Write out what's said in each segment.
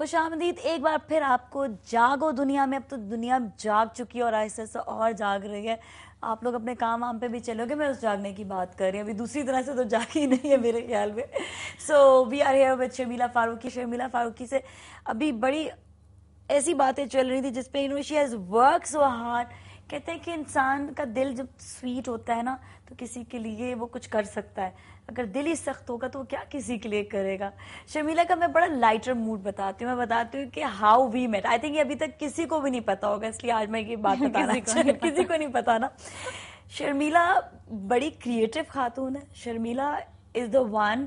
خوش آمدید ایک بار پھر آپ کو جاگو دنیا میں. اب تو دنیا جاگ چکی ہے اور آہستہ آہستہ اور جاگ رہی ہے. آپ لوگ اپنے کام وام پہ بھی چلو گے. میں اس جاگنے کی بات کر رہی ہوں, ابھی دوسری طرح سے تو جاگی نہیں ہے میرے خیال میں. So we are here with Sharmila Farooqi. Sharmila Farooqi سے ابھی بڑی ایسی باتیں چل رہی تھی جس پہ she has work so hard. کہتے ہیں کہ انسان کا دل جب سویٹ ہوتا ہے نا تو کسی کے لیے وہ کچھ کر سکتا ہے, اگر دل ہی سخت ہوگا تو وہ کیا کسی کے لیے کرے گا. شرمیلا کا میں بڑا لائٹر موڈ بتاتی ہوں. میں بتاتی ہوں کہ how we met. I think یہ ابھی تک کسی کو بھی نہیں پتا ہوگا, اس لیے آج میں یہ بات بتانا کسی کو نہیں پتا نا. شرمیلا بڑی کریٹو خاتون ہے. Sharmila is the one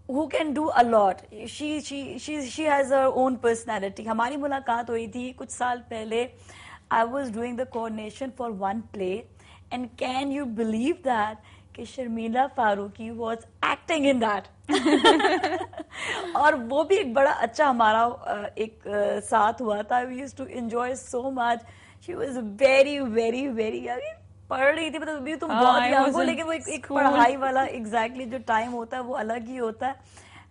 who can do a lot. She has her own personality. ہماری ملاقات ہوئی تھی کچھ سال پہلے. I was doing the coordination for one play and can you believe that کہ Sharmila Farooqui was acting in that. اور وہ بھی ایک بڑا اچھا ہمارا ایک ساتھ ہوا تھا. We used to enjoy so much. She was very very very پڑھ رہی تھی, مطلب ابھی تم بہت یانگ ہو, لیکن وہ ایک پڑھائی والا ایگزیکٹلی جو ٹائم ہوتا ہے وہ الگ ہی ہوتا ہے.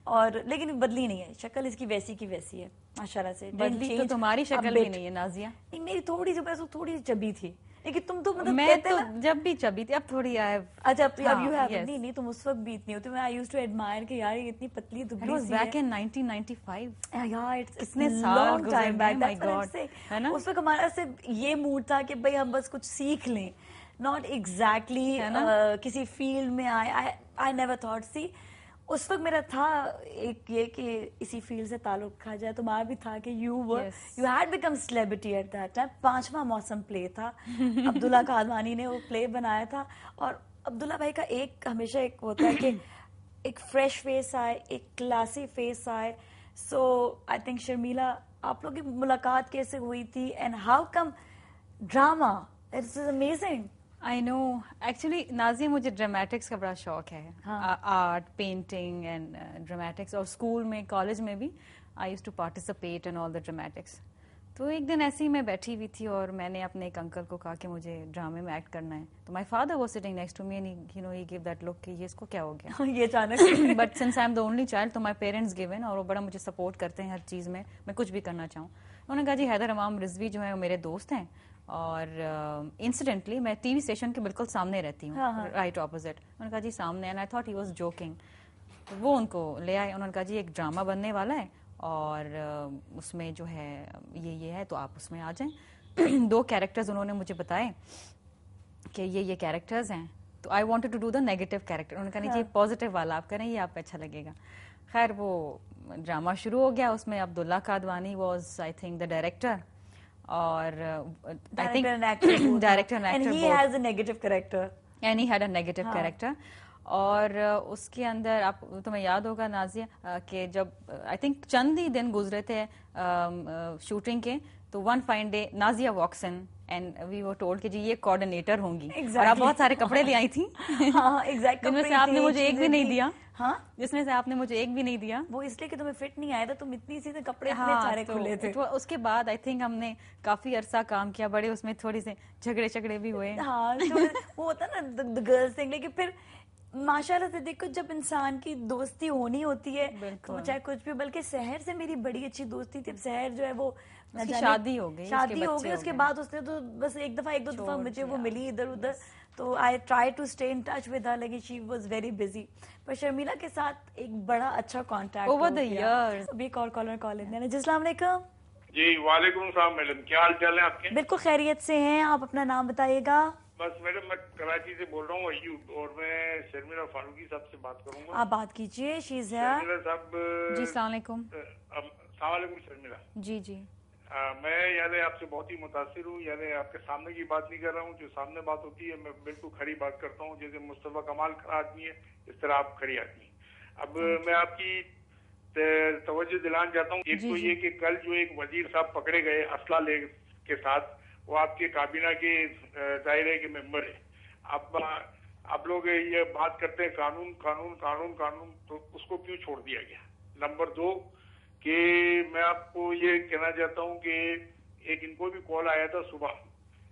اور لیکن بدلی نہیں ہے شکل, اس کی ویسی کی ویسی ہے ماشاءاللہ سے. بدلی تو تمہاری شکل بھی نہیں ہے نازیہ. نہیں میری تھوڑی سی بس تھوڑی چبی تھی, لیکن تم تو مطلب میں تو جب بھی چبی تھی, اب تھوڑی اچھا اب یو ہیو نہیں تم اس وقت بھی اتنی ہوتی. میں آئی یوز ٹو ایڈمائر کہ یار یہ اتنی پتلی دبلی سی ہے. بیک ان 1995 یار کتنے سال گزر گئے, مائی گاڈ. اس وقت ہمارا صرف یہ موڈ تھا کہ بھائی ہم بس کچھ سیکھ لیں, ناٹ ایگزیکٹلی کسی فیلڈ میں آئے. I never thought. سی اس وقت میرا تھا ایک یہ کہ اسی فیلڈ سے تعلق رکھا جائے. تمہارا بھی تھا کہ you had become celebrity at that time. 5واں موسم پلے تھا, عبداللہ قادوانی نے وہ پلے بنایا تھا. اور عبداللہ بھائی کا ایک ہمیشہ ایک ہوتا ہے کہ ایک فریش فیس آئے, ایک کلاسی فیس آئے. سو آئی تھنک شرمیلا آپ لوگ کی ملاقات کیسے ہوئی تھی and how come drama. It's amazing. I know actually Nazia مجھے ڈرامیٹکس کا بڑا شوق ہے, آرٹ پینٹنگ اینڈ ڈرامیٹکس. اور اسکول میں کالج میں بھی I used to participate in all the dramatics. تو ایک دن ایسے ہی میں بیٹھی ہوئی تھی اور میں نے اپنے ایک انکل کو کہا کہ مجھے ڈرامے میں ایکٹ کرنا ہے. تو my father was sitting next to me and you know he gave that look کہ یہ اس کو کیا ہو گیا. یہ اچانک but since I am the only child تو مائی پیرنٹس گیون, اور وہ بڑا مجھے سپورٹ کرتے ہیں ہر چیز میں کچھ بھی کرنا چاہوں. انہوں نے کہا جی حیدر امام رضوی جو ہے وہ میرے دوست ہیں, اور انسیڈنٹلی میں ٹی وی اسٹیشن کے بالکل سامنے رہتی ہوں, رائٹ اپوزٹ. انہوں نے کہا جی سامنے, and I thought he was joking. وہ ان کو لے آئے, انہوں نے کہا جی ایک ڈرامہ بننے والا ہے اور اس میں جو ہے یہ ہے تو آپ اس میں آ جائیں. 2 کیریکٹرز انہوں نے مجھے بتائے کہ یہ کیریکٹرز ہیں. تو I wanted to do the negative character. انہوں نے کہا نہیں جی پازیٹیو والا آپ کریں, یہ آپ کو اچھا لگے گا. خیر وہ ڈرامہ شروع ہو گیا. اس میں Abdullah Kadwani was I think the director, اور ڈائریکٹر کیریکٹر. اور اس کے اندر آپ تمہیں یاد ہوگا نازیہ کہ جب آئی تھنک چند ہی دن گزرے تھے شوٹنگ کے, تو one fine day Nazia walks in and we were told کہ جی یہ کوآرڈینیٹر ہوں گی. اور آپ بہت سارے کپڑے لے آئی تھیں جن میں سے آپ نے مجھے ایک بھی نہیں دیا. جس میں سے آپ نے مجھے ایک بھی نہیں دیا, وہ اس لیے کہ تمہیں فٹ نہیں آیا تھا, تم اتنی سی کپڑے اتنے سارے کھلے تھے. اس کے بعد آئی تھنک ہم نے کافی عرصہ کام کیا, بڑے اس میں تھوڑی سے جھگڑے بھی ہوئے. ہاں وہ ہوتا نا گرلز تھنگ. لیکن پھر ماشاءاللہ سے دیکھو جب انسان کی دوستی ہونی ہوتی ہے تو چاہے کچھ بھی, بلکہ سحر سے میری بڑی اچھی دوستی تھی. سحر جو ہے وہ شادی ہو گئی, اس کے بعد اس نے تو بس ایک دفعہ 1-2 دفعہ مجھے وہ ملی ادھر ادھر, تو I try to stay in touch with her, لیکن شی واز ویری بزی. پر شرمیلا کے ساتھ ایک بڑا اچھا کانٹیکٹ اوور دا ایئرز. ابھی ایک اور کالر کال لیتے ہیں. جی السلام علیکم. جی وعلیکم السلام میڈم, کیا حال چال ہے آپ کے؟ بالکل خیریت سے ہیں, آپ اپنا نام بتائیے گا. بس میڈم میں کراچی سے بول رہا ہوں ایوب, اور میں شرمیلا فاروقی صاحب سے بات کروں گا. آپ بات کیجیے. شیز ہے شرمیلا صاحب. جی السلام علیکم. السلام علیکم شرمیلا. جی میں یعنی آپ سے بہت ہی متاثر ہوں. یعنی آپ کے سامنے کی بات نہیں کر رہا ہوں, جو سامنے بات ہوتی ہے میں بالکل کھری بات کرتا ہوں. جیسے مصطفیٰ کمال کھڑا آدمی ہے اس طرح آپ کھڑی آدمی ہیں. اب میں آپ کی توجہ دلانا چاہتا ہوں. ایک تو یہ کہ کل جو ایک وزیر صاحب پکڑے گئے اسلحہ لے کے ساتھ, وہ آپ کے کابینہ کے دائرے کے ممبر ہیں. آپ لوگ یہ بات کرتے ہیں قانون قانون قانون قانون, تو اس کو کیوں چھوڑ دیا گیا؟ نمبر 2 کہ میں آپ کو یہ کہنا چاہتا ہوں کہ ایک ان کو بھی کال آیا تھا صبح